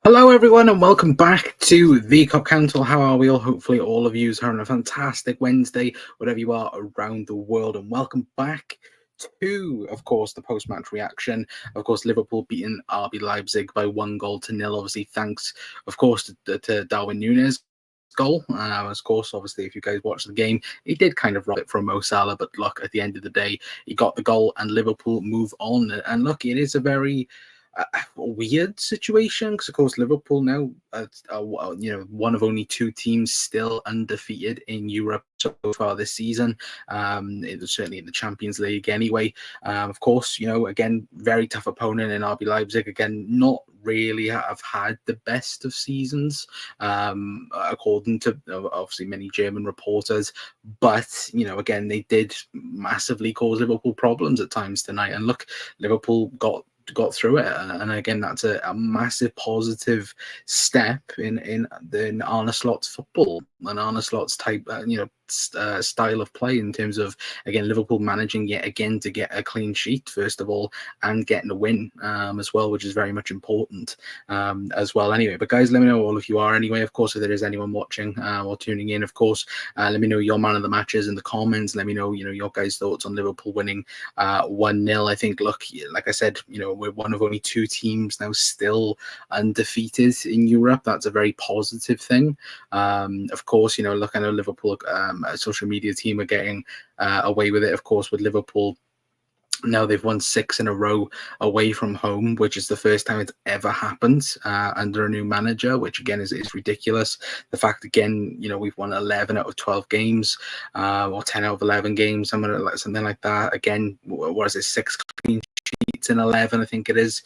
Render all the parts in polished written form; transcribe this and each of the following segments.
Hello, everyone, and welcome back to the Cup Council. How are we all? Hopefully, all of you are having a fantastic Wednesday, whatever you are around the world. And welcome back to, of course, the post-match reaction. Of course, Liverpool beating RB Leipzig by 1-0. Obviously, thanks, of course, to Darwin Nunez goal. Of course, obviously, if you guys watched the game, he did kind of rob it from Mo Salah, but look, at the end of the day, he got the goal and Liverpool move on. And look, it is a very weird situation because, of course, Liverpool now, one of only two teams still undefeated in Europe so far this season. It was certainly in the Champions League anyway. Of course, again, very tough opponent in RB Leipzig. Again, not really have had the best of seasons, according to obviously many German reporters. But again, they did massively cause Liverpool problems at times tonight. And look, Liverpool got through it, and again, that's a massive positive step in Arne Slot's football and Arne Slot's type, style of play, in terms of, again, Liverpool managing yet again to get a clean sheet first of all and getting a win as well, which is very much important as well. Anyway, but guys, let me know, all of you are anyway, of course, if there is anyone watching or tuning in, of course, let me know your man of the matches in the comments. Let me know your guys' thoughts on Liverpool winning 1-0. I think, look, like I said, we're one of only two teams now still undefeated in Europe. That's a very positive thing. Of course, look, I know Liverpool social media team are getting away with it, of course, with Liverpool. Now they've won 6 in a row away from home, which is the first time it's ever happened under a new manager, which again is ridiculous. The fact, again, we've won 11 out of 12 games, or 10 out of 11 games, something like that. Again, what is it, 6 clean sheets in 11, I think it is.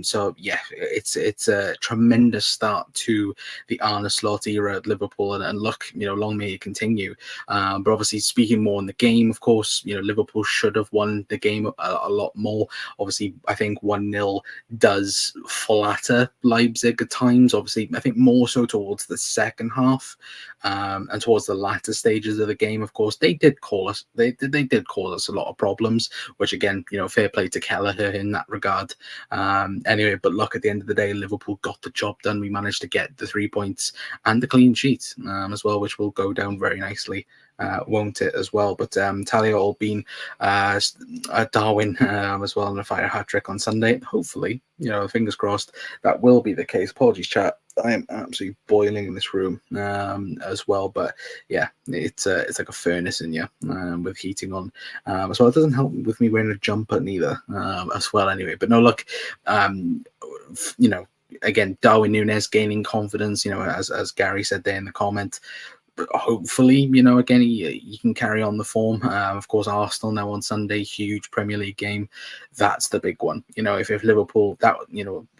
So yeah, it's a tremendous start to the Arne Slot era at Liverpool, and look, long may it continue. But obviously, speaking more on the game, of course, Liverpool should have won the game a lot more. Obviously, I think 1-0 does flatter Leipzig at times. Obviously, I think more so towards the second half, and towards the latter stages of the game. Of course, they did cause us. They did cause us a lot of problems, which again, fair play to Kelleher in that regard. Anyway, but look, at the end of the day, Liverpool got the job done. We managed to get the 3 points and the clean sheet as well, which will go down very nicely, won't it, as well? But Talia all been Darwin as well, and a fire hat trick on Sunday. Hopefully, fingers crossed, that will be the case. Apologies, chat. I am absolutely boiling in this room as well, but yeah, it's like a furnace in here with heating on as well. It doesn't help with me wearing a jumper neither as well. Anyway, but no, look, again, Darwin Nunez gaining confidence. As Gary said there in the comment. Hopefully, again, he can carry on the form. Of course, Arsenal now on Sunday, huge Premier League game. That's the big one. If Liverpool, that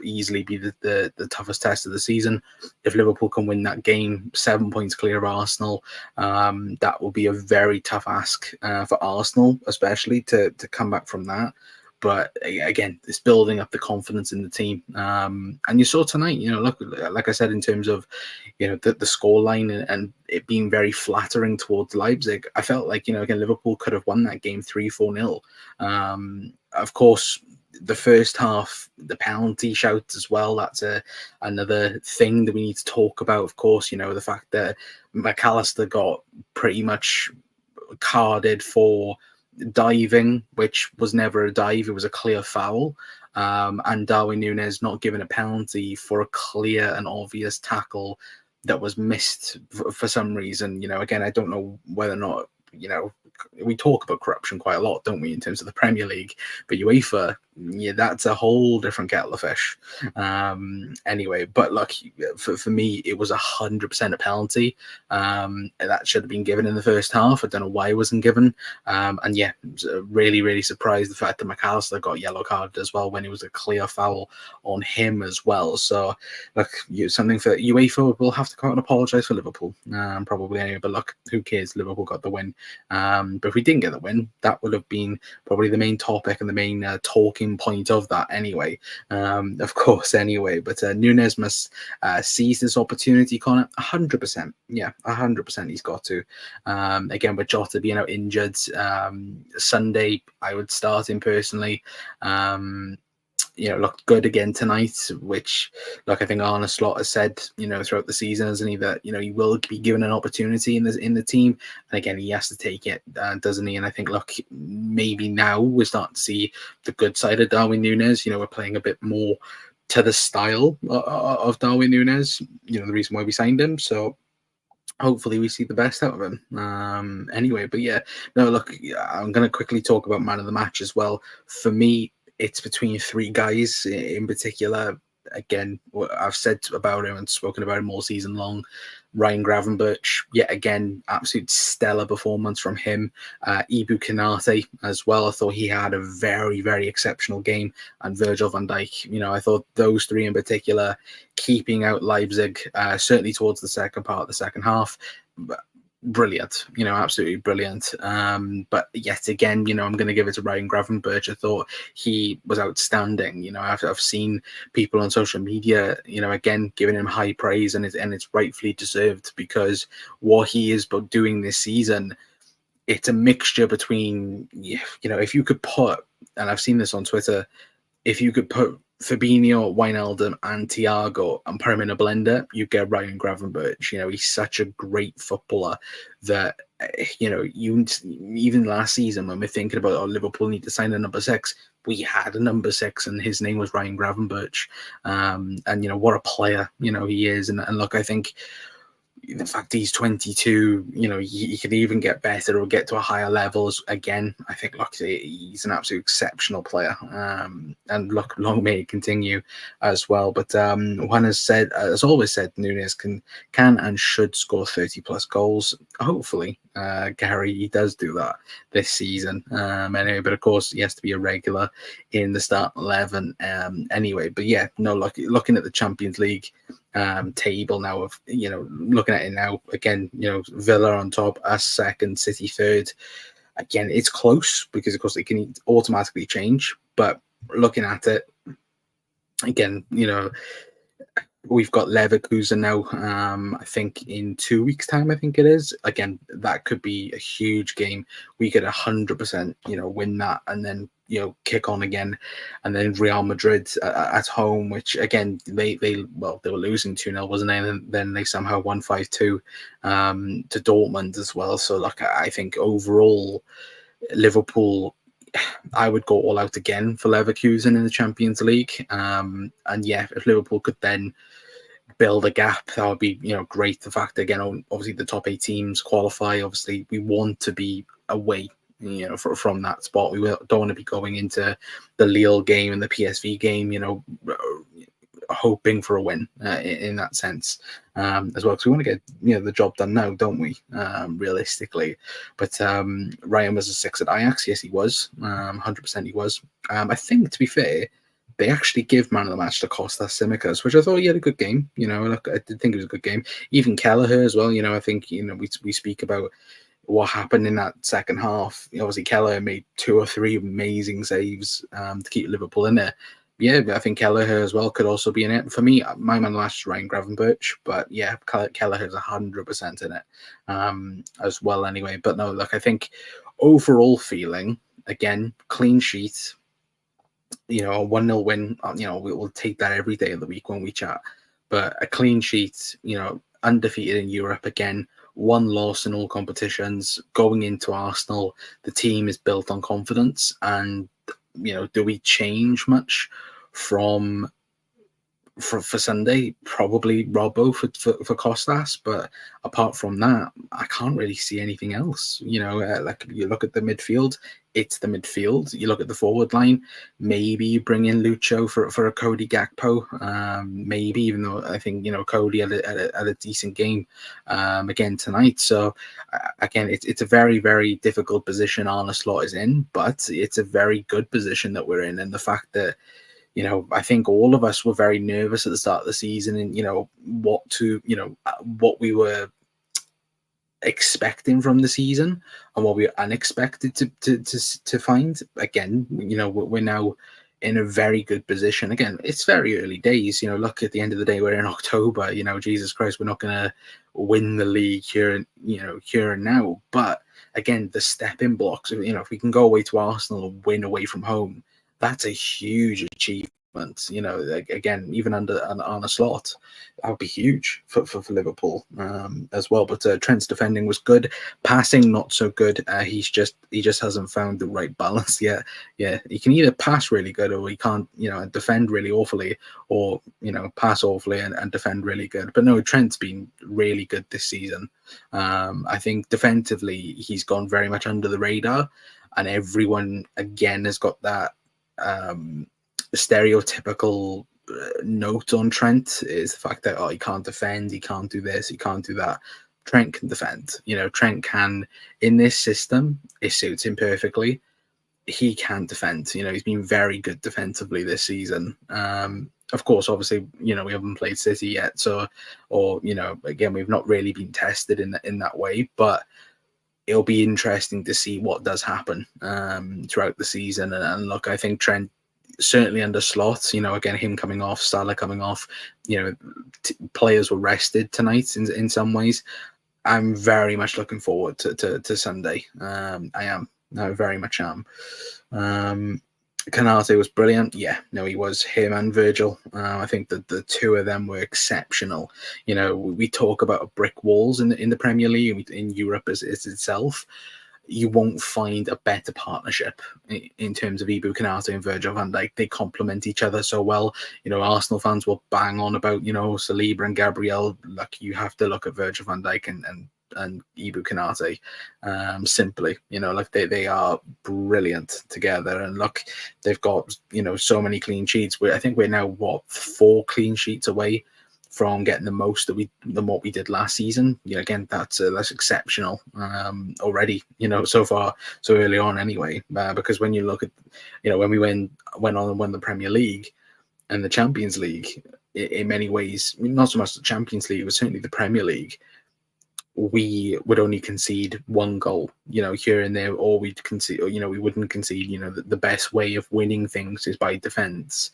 easily be the toughest test of the season. If Liverpool can win that game, 7 points clear of Arsenal, that will be a very tough ask for Arsenal, especially to come back from that. But again, it's building up the confidence in the team. And you saw tonight, look, like I said, in terms of, the scoreline and it being very flattering towards Leipzig, I felt like, again, Liverpool could have won that game 3-4-0. Of course, the first half, the penalty shout as well, that's another thing that we need to talk about. Of course, the fact that McAllister got pretty much carded for diving, which was never a dive, it was a clear foul, and Darwin Nunez not given a penalty for a clear and obvious tackle that was missed for some reason. Again, I don't know whether or not, we talk about corruption quite a lot, don't we, in terms of the Premier League, but UEFA, yeah, that's a whole different kettle of fish. Anyway, but look, for me, it was 100% a penalty. That should have been given in the first half. I don't know why it wasn't given. And yeah, I was really, really surprised the fact that McAllister got yellow carded as well when it was a clear foul on him as well. So look, something for UEFA will have to come out and apologise for Liverpool, probably anyway. But look, who cares? Liverpool got the win. But if we didn't get the win, that would have been probably the main topic and the main talking point of that anyway, of course, anyway. But Nunez must seize this opportunity, Connor. 100%. Yeah, 100% he's got to. Again, with Jota being out injured, Sunday, I would start him personally. looked good again tonight, which, look, I think Arne Slot has said, throughout the season, hasn't he, that, he will be given an opportunity in the team. And again, he has to take it, doesn't he? And I think, look, maybe now we're starting to see the good side of Darwin Nunez. We're playing a bit more to the style of Darwin Nunez, the reason why we signed him. So hopefully we see the best out of him. Anyway, but yeah, no, look, I'm going to quickly talk about man of the match as well. For me, it's between three guys in particular. Again, I've said about him and spoken about him all season long. Ryan Gravenberch, yet again, absolute stellar performance from him. Ibu Konate as well. I thought he had a very, very exceptional game. And Virgil van Dijk, I thought those three in particular, keeping out Leipzig, certainly towards the second part of the second half, brilliant, absolutely brilliant. But yet again, I'm going to give it to Ryan Gravenberch. I thought he was outstanding. I've seen people on social media, again, giving him high praise, and it's rightfully deserved, because what he is doing this season, it's a mixture between, if you could put, and I've seen this on Twitter, if you could put Fabinho, Wijnaldum, and Thiago and put him in a blender, you get Ryan Gravenberch. He's such a great footballer that, you even last season when we're thinking about, Liverpool need to sign a number 6, we had a number 6, and his name was Ryan Gravenberch. And what a player he is. And look, I think the fact he's 22, he could even get better or get to a higher levels again. I think, look, he's an absolute exceptional player. And look, long may it continue as well. But Juan has always said, Nunez can and should score 30 plus goals. Hopefully, Gary, he does do that this season. Anyway, but of course, he has to be a regular in the start 11. Anyway, but yeah, no, looking at the Champions League table now, of looking at it now, again, Villa on top, us second, City third. Again, it's close because of course it can automatically change, but looking at it again, we've got Leverkusen now. I think in 2 weeks' time, I think it is. Again, that could be a huge game. We could 100%, win that, and then kick on again. And then Real Madrid at home, which again they were losing 2-0, wasn't they? And then they somehow won 5-2 to Dortmund as well. So like, I think overall, Liverpool, I would go all out again for Leverkusen in the Champions League. And yeah, if Liverpool could then build a gap, that would be great. The fact, again, obviously the top 8 teams qualify. Obviously, we want to be away, from that spot. We don't want to be going into the Lille game and the PSV game, hoping for a win in that sense, as well, because we want to get the job done now, don't we, realistically. But Ryan was a 6 at Ajax. Yes, he was, 100% he was. I think, to be fair, they actually give man of the match to Kostas Tsimikas, which I thought he had a good game. Look, I did think it was a good game. Even Kelleher as well. I think we speak about what happened in that second half. Obviously, Kelleher made 2 or 3 amazing saves to keep Liverpool in there. Yeah, I think Kelleher as well could also be in it. For me, my man last is Ryan Gravenberch, but yeah, Kelleher's 100% in it as well. Anyway, but no, look, I think overall feeling, again, clean sheet. A 1-0 win, we'll take that every day of the week when we chat. But a clean sheet, undefeated in Europe again, 1 loss in all competitions. Going into Arsenal, the team is built on confidence. And, do we change much for Sunday? Probably Robbo for Kostas, but apart from that, I can't really see anything else. Like, you look at the midfield, it's the midfield. You look at the forward line, maybe you bring in Lucho for a Cody Gakpo, maybe, even though I think Cody had a decent game again tonight. So again, it's a very, very difficult position Arne Slot is in, but it's a very good position that we're in. And the fact that I think all of us were very nervous at the start of the season, and what we were expecting from the season and what we were unexpected to find. Again, we're now in a very good position. Again, it's very early days. Look, at the end of the day, we're in October. Jesus Christ, we're not going to win the league here and now. But again, the stepping blocks. If we can go away to Arsenal and win away from home, that's a huge achievement development. Again, even on a slot, that would be huge for Liverpool as well. But Trent's defending was good, passing not so good. He just hasn't found the right balance yet. Yeah, he can either pass really good, or he can't, defend really awfully, or pass awfully and defend really good. But no, Trent's been really good this season. I think defensively he's gone very much under the radar, and everyone again has got that stereotypical note on Trent, is the fact that he can't defend, he can't do this, he can't do that. Trent can defend. Trent can, in this system, it suits him perfectly. He can defend. He's been very good defensively this season. Of course, obviously, we haven't played City yet, again, we've not really been tested in that way, but it'll be interesting to see what does happen throughout the season. And look, I think Trent, certainly under slots, again, him coming off, Salah coming off, players were rested tonight in some ways. I'm very much looking forward to Sunday. I very much am. Canate was brilliant. Yeah, no, he was. Him and Virgil. I think that the two of them were exceptional. We talk about brick walls in the Premier League, in Europe as itself. You won't find a better partnership in terms of Ibu Kanate and Virgil van Dijk. They complement each other so well. Arsenal fans will bang on about, Saliba and Gabriel. Like, you have to look at Virgil van Dijk and Ibu Kanate, simply. They are brilliant together. And look, they've got, so many clean sheets. I think we're now, 4 clean sheets away from getting the most than what we did last season. Again, that's exceptional already. So far, so early on, anyway. Because when you look at, when we went on and won the Premier League and the Champions League, in many ways, not so much the Champions League, but certainly the Premier League, we would only concede 1 goal, here and there, or we'd concede, we wouldn't concede. The best way of winning things is by defense,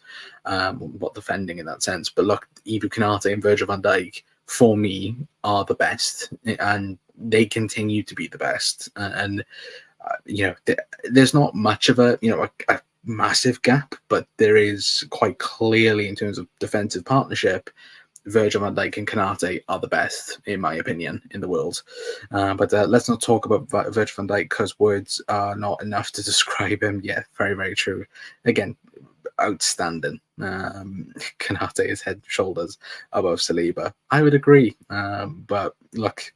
defending in that sense. But look, Ibu Kanate and Virgil van Dijk, for me, are the best, and they continue to be the best. And there's not much of a massive gap, but there is quite clearly, in terms of defensive partnership, Virgil van Dijk and Kanate are the best, in my opinion, in the world. But let's not talk about Virgil van Dijk, because words are not enough to describe him. Yeah, very, very true. Again, outstanding. Kanate is head and shoulders above Saliba. I would agree. But look,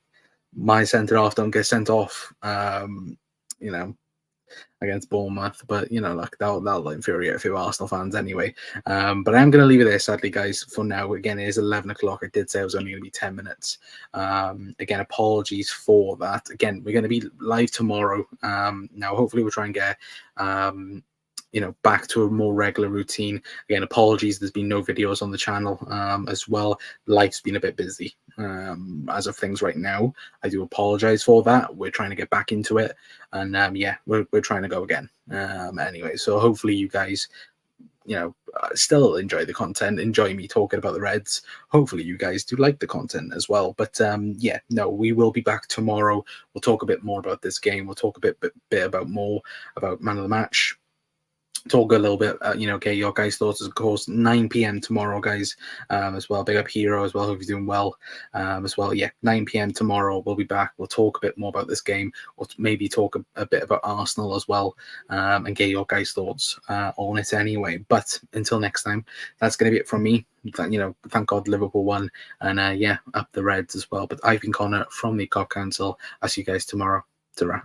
my centre half don't get sent off. Against Bournemouth, but look, that'll infuriate a few Arsenal fans anyway. But I'm going to leave it there, sadly, guys, for now. Again, it is 11 o'clock. I did say it was only going to be 10 minutes. Again, apologies for that. Again, we're going to be live tomorrow. Now, hopefully, we'll try and get back to a more regular routine. Again, apologies, there's been no videos on the channel as well. Life's been a bit busy as of things right now. I do apologize for that. We're trying to get back into it, and we're trying to go again. Anyway, so hopefully you guys still enjoy the content, enjoy me talking about the Reds. Hopefully you guys do like the content as well. But we will be back tomorrow. We'll talk a bit more about this game. We'll talk a bit about man of the match. Talk a little bit, get your guys' thoughts, of course. 9 p.m. tomorrow, guys, as well. Big up Hero as well. Hope you're doing well as well. Yeah, 9 p.m. tomorrow. We'll be back. We'll talk a bit more about this game. We'll maybe talk a bit about Arsenal as well, and get your guys' thoughts on it anyway. But until next time, that's going to be it from me. Thank God Liverpool won, and up the Reds as well. But I've been Connor from the COP Council. I'll see you guys tomorrow. Ta-ra.